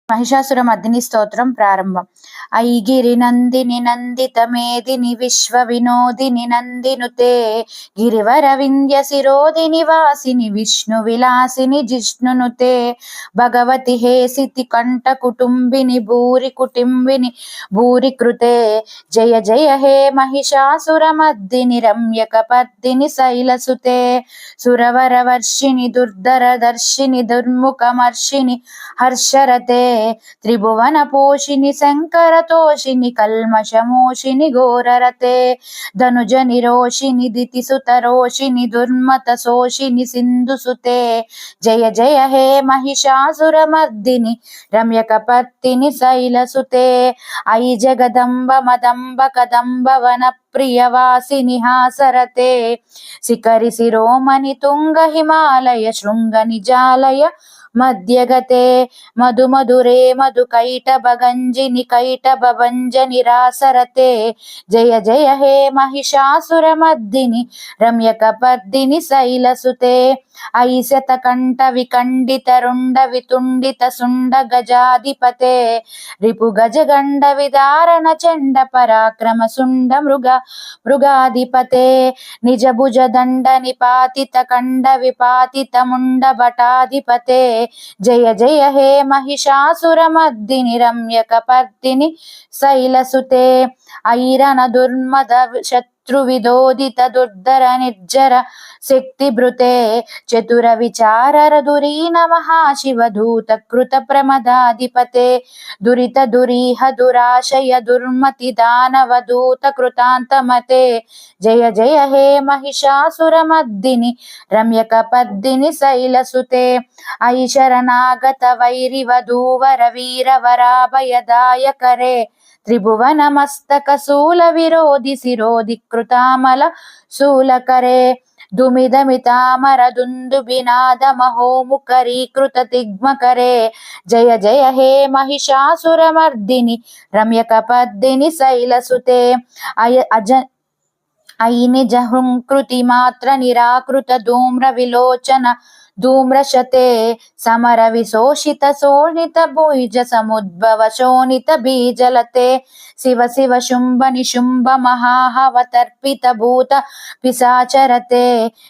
మహిషాసుర మర్దిని స్తోత్రం ప్రారంభం. ఐగిరి నందిని నందిత మేదిని విశ్వ వినోదిని నందినుతే గిరివర వింధ్య శిరోదిని వాసిని విష్ణు విలాసిని జిష్ణునుతే భగవతి హేసితి కంఠ కుటుంబిని భూరి కుటుంబిని భూరి కృతే జయ జయ హే మహిషాసుర మర్దిని రమ్యక పద్దిని శైలసుతే సురవర వర్షిణి దుర్ధర దర్శిని దుర్ముఖమర్షిని హర్షరతే త్రిభువన పోషిని శంకర తోషిని కల్మషమోషిని ఘోరరతే ధనుజ నిరోషిని దితిసుత రోషిని దుర్మత శోషిని సింధుసుతే జయ జయ హే మహిషాసుర మర్దిని రమ్యక పత్తిని శైలసుతే ఐ జగదంబ మదంబ కదంబ వన ప్రియవాసిని హాసరతే శిఖరి శిరోమణి తుంగ హిమాలయ శృంగ నిజాలయ మధ్యగతే మధు మధురే మధు కైటభ గంజిని కైటభ భంజని రాసరతే జయ జయ హే మహిషాసుర మర్దిని రమ్యక పద్దిని శైలసుతే ఐశత కంఠ వికండిత రుండ వితుండిత సుండ గజాధిపతే రిపు గజ గండ విదారణ చండ పరాక్రమ సుండ మృగాధిపతే నిజ భుజ దండ నిపాతిత కండ విపాతిత ముండ భటాధిపతే జయ జయ హే మహిషాసుర మర్దిని రమ్యక పర్దిని శైలసుతే ఐరణ దుర్మద శత్రువిదోదిత దుర్ధర నిర్జర శక్తి భృతే చతుర విచార దురీన మహాశివధూత కృత ప్రమదాధిపతే దురిత దురీహ దురాశయ దుర్మతి దానవదూత కృతాంతమతే జయ జయ హే మహిషాసుర మర్దిని రమ్యక పద్దిని శైలసుతే ఐ శరణాగత వైరి వధూవర వీర వరాభయదాయకరే త్రిభువన మస్తక శూల విరోధి శిరోధి కృతామల శూలకరే దుమిదమితామర దుందుబినాద మహోముఖరీకృత తిగ్మకరే జయ జయ హే మహిషాసుర మర్దిని రమ్యక పద్దిని శైలసుతే నిజ హృంకృతి మాత్ర నిరాకృత ధూమ్ర విలోచన ధూమ్రశతే సమర విశోషిత శోణిత భుజ సముద్భవ శోణిత బీజలతే శివ శివ శుంభ నిశుంభ మహాహవతర్పిత భూత పిశాచరతే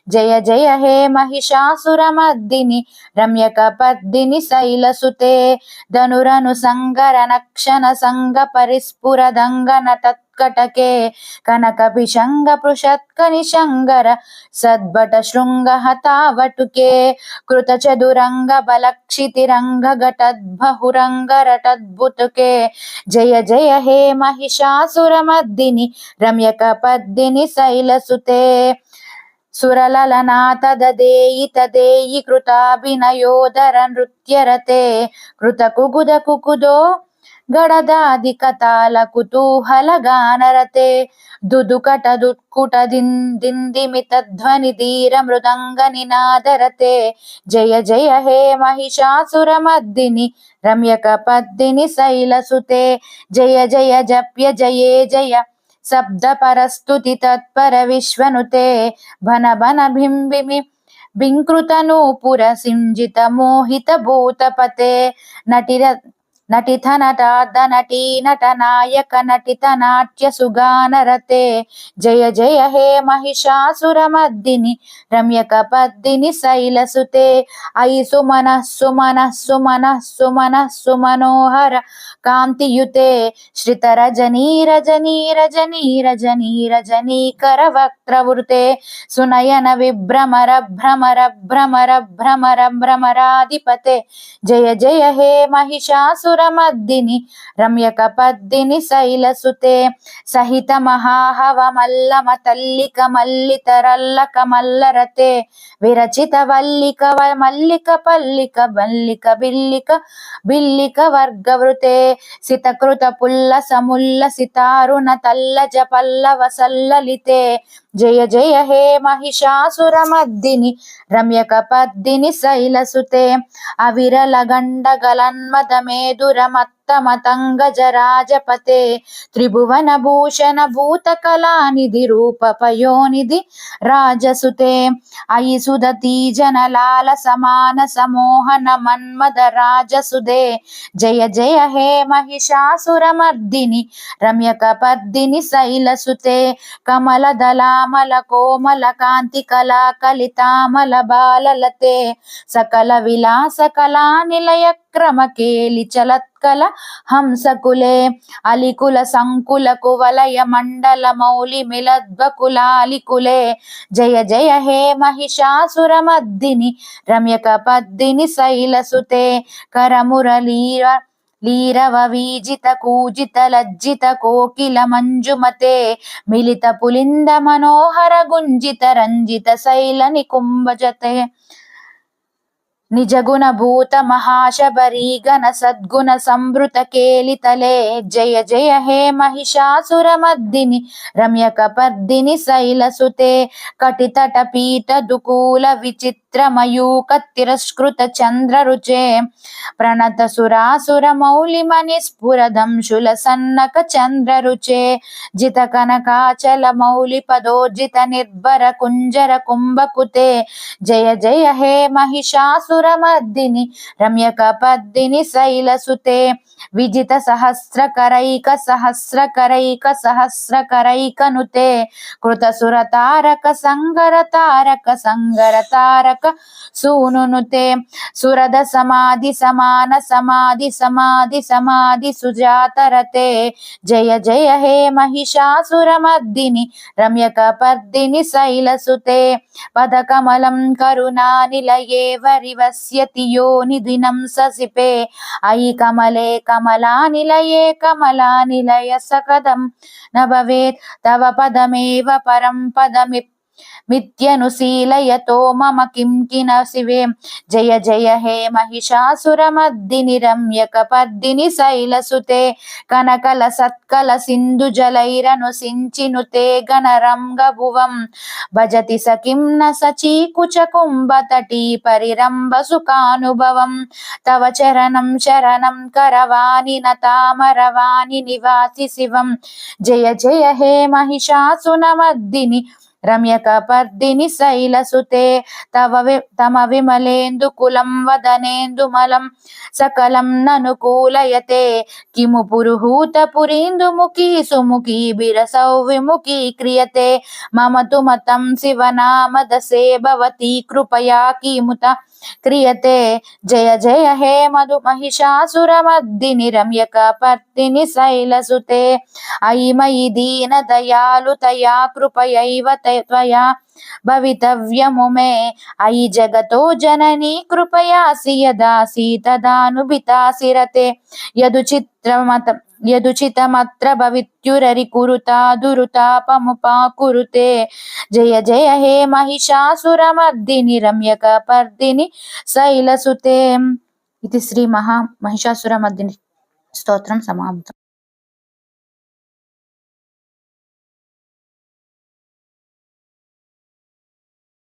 జయ జయ హే మహిషాసుర మర్దిని రమ్యక పద్దిని శైలసుతే ధనురను సంగర నక్షణ సంగ పరిస్ఫుర దంగ నటత్కటకే కనక పిశంగ పృషత్క నిశంగర సద్భట శృంగ హతావటుకే కృత చదురంగ బలక్షితిరంగ ఘటద్బహురంగ రటద్భుతుకే జయ జయ హే మహిషాసుర మర్దిని రమ్యక పద్దిని శైలసుతే సురలలనాథ దదేయి తదేయి కృతాభినయోదర నృత్యరతే కృత కుగుద కుకుదో గడదాది కతాల కుతూహల గానరతే దుదుకట దుత్కుట దిందిమిత ధ్వని ధీర మృదంగ నినాదరతే జయ జయ హే మహిషాసుర మర్దిని రమ్యక పద్దిని శైలసుతే జయ జయ జప్య జయే జయ శబ్ద పరస్తుతి తత్పర విశ్వనుతే భన భన బింబిమి బింకృత నూపుర సింజిత మోహిత భూతపతే నటిత నటార్ధ నటీ నట నాయక నటిత నాట్య సుగానరతే జయ జయ హే మహిషాసుర మర్దిని రమ్యక పద్దిని శైలసుతే ఐ సుమన సుమన సుమన సుమన సుమనోహర కాంతియుతే శ్రిత రజనీ రజనీ రజనీ రజనీ రజనీకర వక్త్రవృతే సునయన విభ్రమర భ్రమర భ్రమర భ్రమర భ్రమరాధిపతే జయ జయ హే మహిషాసుర మర్దిని రమ్యక పద్దిని శైలసుతే సహిత మహాహవ మల్లమ తల్లిక మల్లితరల్లక మల్లరతే విరచిత వల్లిక మల్లిక పల్లిక మల్లిక బిల్లిక బిల్లిక వర్గవృతే సితకృత పుల్ల సముల్ల సితారుణ తల్లజ పల్లవ సల్లలితే జయ జయ హే మహిషాసుర మర్దిని రమ్యక పద్దిని శైలసుతే అవిరల గండ గలన్మద మేదుర మత్త గజరాజపతే త్రిభువన భూషణ భూత కళానిధి రూప పయోనిధి రాజసుతే అయి సుదతి జనలాల సమాన సమోహన మన్మద రాజసుదే జయ జయ హే మహిషాసురమర్దిని రమ్యకపర్దిని శైలసుతే కమల దళామల కోమల కాంతి కళా కలితామల బాలలతే సకల విలాస కళా నిలయ క్రమకేలి చలత్కల హంసకులే అలికుల సంకుల కువలయ మండల మౌలి మిలద్వకులాలికులే జయ జయ హే మహిషాసురమర్దిని రమ్యకపర్దిని శైలసుతే కరమురళీర లీరవ వీజిత కూజిత లజ్జిత కోకిల మంజుమతే మిలిత పులింద మనోహర గుంజిత రంజిత శైల నికుంభజతే నిజగుణ భూత మహాశబరీ గణ సద్గుణ సంభృత కేలితలే జయ జయ హే మహిషాసురమర్దిని రమ్యకపర్దిని శైలసుతే కటితట పీఠ దుకూల విచిత్ర మయూక తిరస్కృత చంద్రరుచే ప్రణత సురాసుర మౌలి మణి స్ఫురదంశుల సన్నక చంద్రరుచే జిత కనకాచల మౌలి పదోర్జిత నిర్భర కుంజర కుంభకుతే జయ జయ హే మహిషాసురమర్దిని రమ్యకపర్దిని శైలసుతే విజిత సహస్రకరైక సహస్రకరైకనుతే కృత సుర తారక సంగర తారక సూనునుతే సురద సమాధి సమాన సమాధి సుజాతరతే జయ జయ హే మహిషాసురమర్దిని రమ్యకపర్దిని శైలసుతే పదకమలం కరుణా నిలయే వరివస్యతి యోనిదినం ససిపే అయి కమలే కమలా నిలయ సకదం నభవేత్ తవ పదమేవ పరం మిత్యనుశీలయతో మమ కింకిన శివే జయ జయ హే మహిషాసురమర్దిని రమ్యకపర్దిని శైలసుతే కనకల సత్కల సింధు జలైరను సించినుతే గణరంగ భువం భజతి సకిం న సచీకుచ కుంభతటీ పరిరంభ సుఖానుభవం తవ చరణం శరణం కరవాణి నతామరవాణి నివాసి శివం జయ జయ హే మహిషాసురమర్దిని రమ్యకపర్దిని శైలసుతే తమ విమలేందు కులం వదనేందుమలం సకలం ననుకూలయతే కిము పురుహూత పురీందుముఖీ సుముఖీ బిరసౌ విముఖీ క్రియతే మమ తు మతం శివనామద సేభవతి కృపయా కిముత క్రియతే జయ జయ హే మధు మహిషాసురమర్దిని రమ్యకపర్దిని శైలసుతే అయి మయి దీన దయాలుతయా కృపయైవ త్వయా భవితవ్యము మే అయి జగతో జననీ కృపయాసి యదాసి తదానుభితాసి రతే యదుచితమత్ర భవిత్యురరి కురుతా దురుతాపముపాకురుతే జయ జయ హే మహిషాసురమర్దిని రమ్యకపర్దిని శైలసుతే. ఇది శ్రీ మహిషాసురమర్దిని స్తోత్రం సమాప్తం.